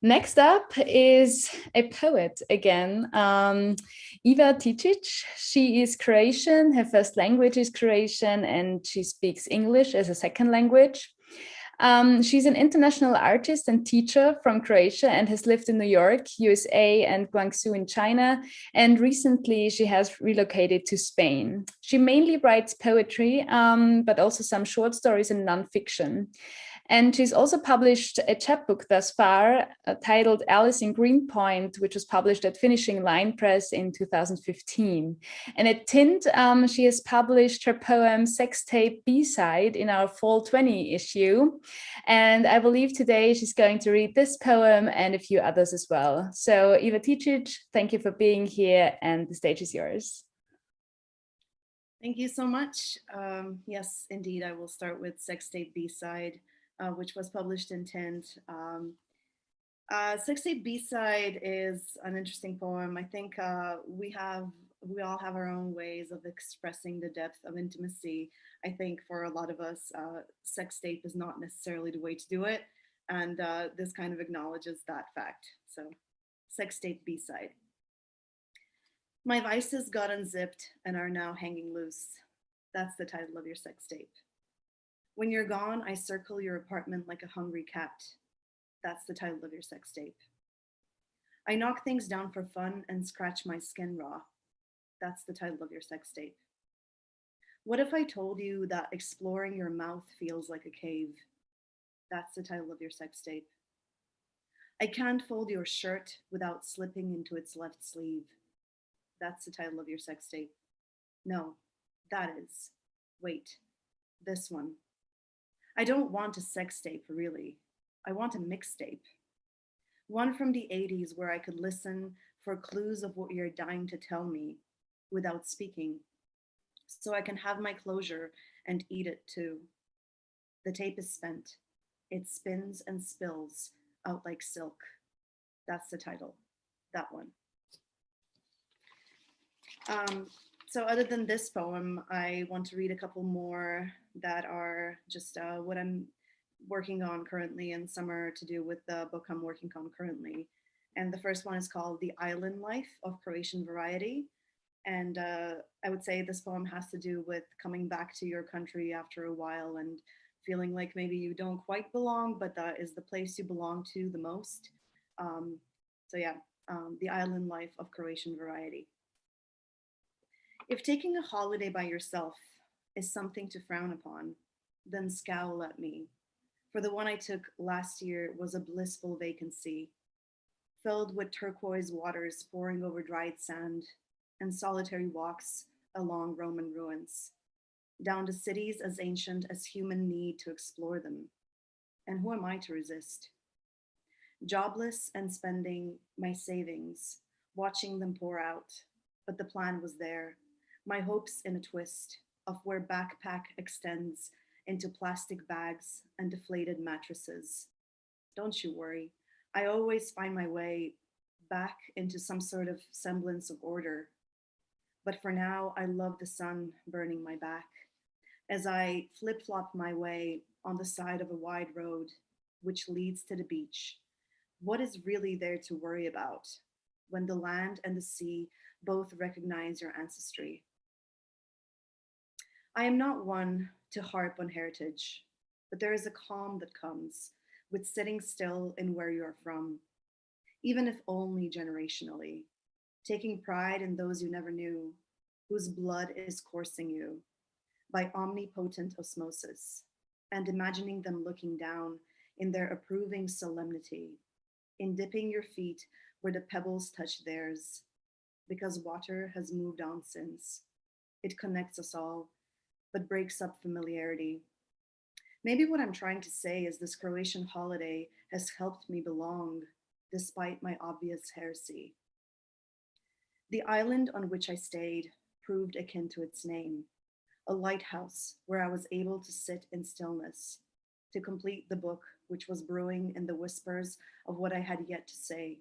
Next up is a poet again, Iva Ticic. She is Croatian. Her first language is Croatian, and she speaks English as a second language. She's an international artist and teacher from Croatia and has lived in New York, USA, and Guangzhou in China. And recently, she has relocated to Spain. She mainly writes poetry, but also some short stories and nonfiction. And she's also published a chapbook thus far titled Alice in Greenpoint, which was published at Finishing Line Press in 2015. And at Tint, she has published her poem Sex Tape B-Side in our Fall 20 issue. And I believe today she's going to read this poem and a few others as well. So Eva Ticic, thank you for being here, and the stage is yours. Thank you so much. Yes, indeed, I will start with Sex Tape B-Side, which was published in Tint. Sex Tape B-Side is an interesting poem. I think we all have our own ways of expressing the depth of intimacy. I think for a lot of us, sex tape is not necessarily the way to do it. And this kind of acknowledges that fact. So Sex Tape B-Side. My vices got unzipped and are now hanging loose. That's the title of your sex tape. When you're gone, I circle your apartment like a hungry cat. That's the title of your sex tape. I knock things down for fun and scratch my skin raw. That's the title of your sex tape. What if I told you that exploring your mouth feels like a cave? That's the title of your sex tape. I can't fold your shirt without slipping into its left sleeve. That's the title of your sex tape. No, that is. Wait, this one. I don't want a sex tape, really. I want a mixtape. One from the 80s where I could listen for clues of what you're dying to tell me without speaking, so I can have my closure and eat it too. The tape is spent. It spins and spills out like silk. That's the title, that one. So other than this poem, I want to read a couple more that are just what I'm working on currently, and some are to do with the book I'm working on currently. And the first one is called The Island Life of Croatian Variety. And I would say this poem has to do with coming back to your country after a while and feeling like maybe you don't quite belong, but that is the place you belong to the most. So yeah, The Island Life of Croatian Variety. If taking a holiday by yourself is something to frown upon, then scowl at me. For the one I took last year was a blissful vacancy, filled with turquoise waters pouring over dried sand and solitary walks along Roman ruins, down to cities as ancient as human need to explore them. And who am I to resist? Jobless and spending my savings, watching them pour out, but the plan was there. My hopes in a twist of where backpack extends into plastic bags and deflated mattresses. Don't you worry, I always find my way back into some sort of semblance of order. But for now, I love the sun burning my back as I flip-flop my way on the side of a wide road which leads to the beach. What is really there to worry about when the land and the sea both recognize your ancestry? I am not one to harp on heritage, but there is a calm that comes with sitting still in where you are from, even if only generationally, taking pride in those you never knew, whose blood is coursing you by omnipotent osmosis, and imagining them looking down in their approving solemnity, in dipping your feet where the pebbles touch theirs, because water has moved on since. It connects us all, but breaks up familiarity. Maybe what I'm trying to say is this Croatian holiday has helped me belong, despite my obvious heresy. The island on which I stayed proved akin to its name, a lighthouse where I was able to sit in stillness, to complete the book which was brewing in the whispers of what I had yet to say,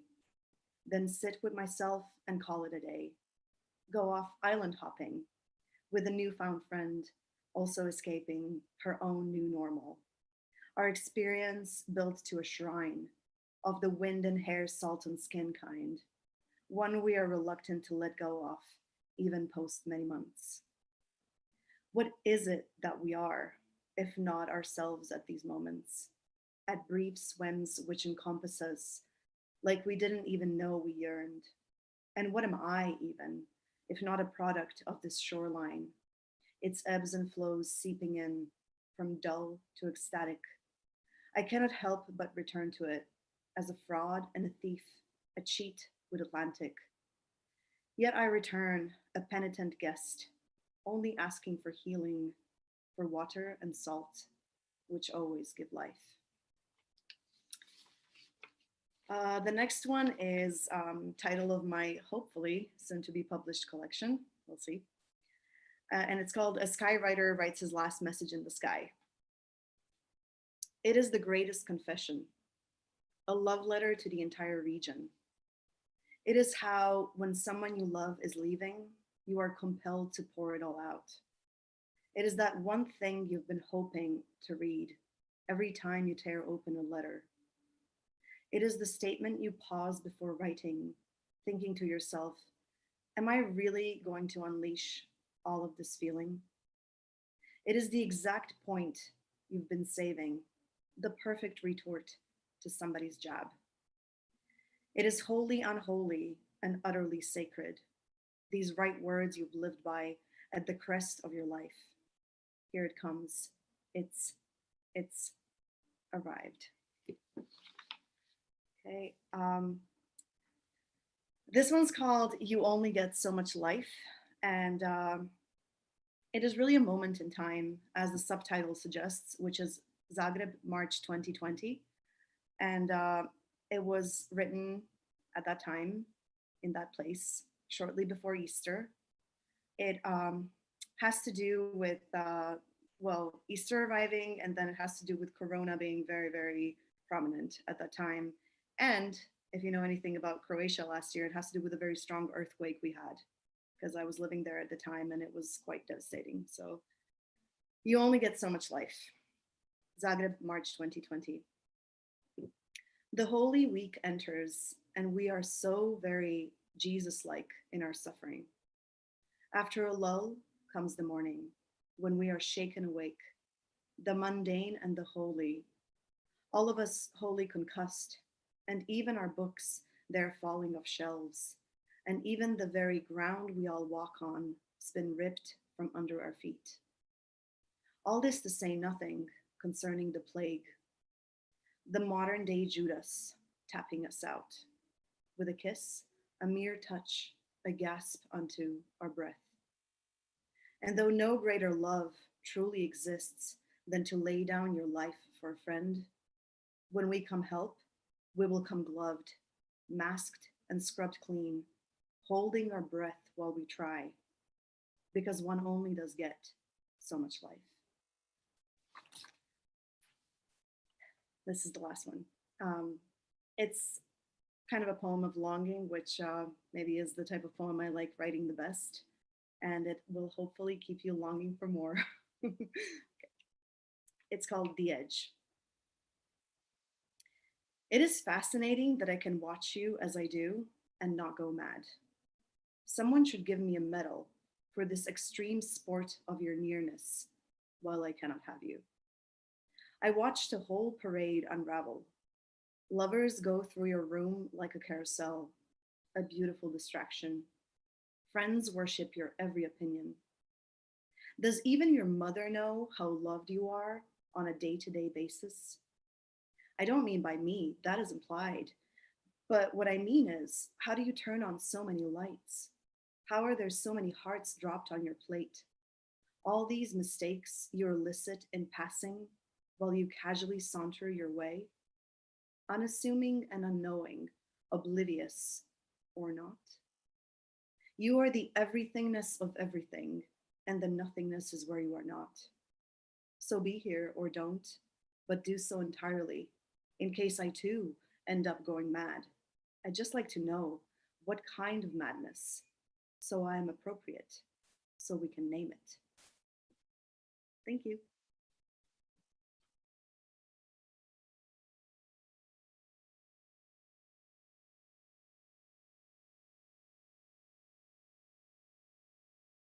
then sit with myself and call it a day, go off island hopping with a newfound friend, also escaping her own new normal. Our experience built to a shrine, of the wind and hair, salt and skin kind, one we are reluctant to let go of, even post many months. What is it that we are, if not ourselves at these moments, at brief swims which encompass us, like we didn't even know we yearned? And what am I even, if not a product of this shoreline, its ebbs and flows seeping in from dull to ecstatic? I cannot help but return to it as a fraud and a thief, a cheat with Atlantic. Yet I return, a penitent guest, only asking for healing, for water and salt, which always give life. The next one is title of my hopefully soon to be published collection. We'll see. And it's called A Skywriter Writes His Last Message in the Sky. It is the greatest confession, a love letter to the entire region. It is how, when someone you love is leaving, you are compelled to pour it all out. It is that one thing you've been hoping to read every time you tear open a letter. It is the statement you pause before writing, thinking to yourself, am I really going to unleash all of this feeling? It is the exact point you've been saving, the perfect retort to somebody's jab. It is wholly unholy and utterly sacred, these right words you've lived by at the crest of your life. Here it comes. It's arrived. Okay. This one's called You Only Get So Much Life. And it is really a moment in time, as the subtitle suggests, which is Zagreb, March 2020. And it was written at that time, in that place, shortly before Easter. It has to do with, well, Easter arriving, and then it has to do with Corona being very, very prominent at that time. And if you know anything about Croatia last year, it has to do with a very strong earthquake we had, because I was living there at the time and it was quite devastating. So you only get so much life. Zagreb, March 2020. The Holy Week enters, and we are so very Jesus-like in our suffering. After a lull comes the morning, when we are shaken awake, the mundane and the holy, all of us wholly concussed, and even our books, they're falling off shelves, and even the very ground we all walk on has been ripped from under our feet. All this to say nothing concerning the plague, the modern day Judas tapping us out with a kiss, a mere touch, a gasp unto our breath. And though no greater love truly exists than to lay down your life for a friend, when we come help, we will come gloved, masked and scrubbed clean, holding our breath while we try, because one only does get so much life. This is the last one. It's kind of a poem of longing, which maybe is the type of poem I like writing the best, and it will hopefully keep you longing for more. Okay. It's called The Edge. It is fascinating that I can watch you as I do and not go mad. Someone should give me a medal for this extreme sport of your nearness while I cannot have you. I watched a whole parade unravel. Lovers go through your room like a carousel, a beautiful distraction. Friends worship your every opinion. Does even your mother know how loved you are on a day-to-day basis? I don't mean by me, that is implied. But what I mean is, how do you turn on so many lights? How are there so many hearts dropped on your plate? All these mistakes you elicit in passing while you casually saunter your way, unassuming and unknowing, oblivious or not. You are the everythingness of everything, and the nothingness is where you are not. So be here or don't, but do so entirely, in case I too end up going mad. I'd just like to know what kind of madness, so I am appropriate, so we can name it. Thank you.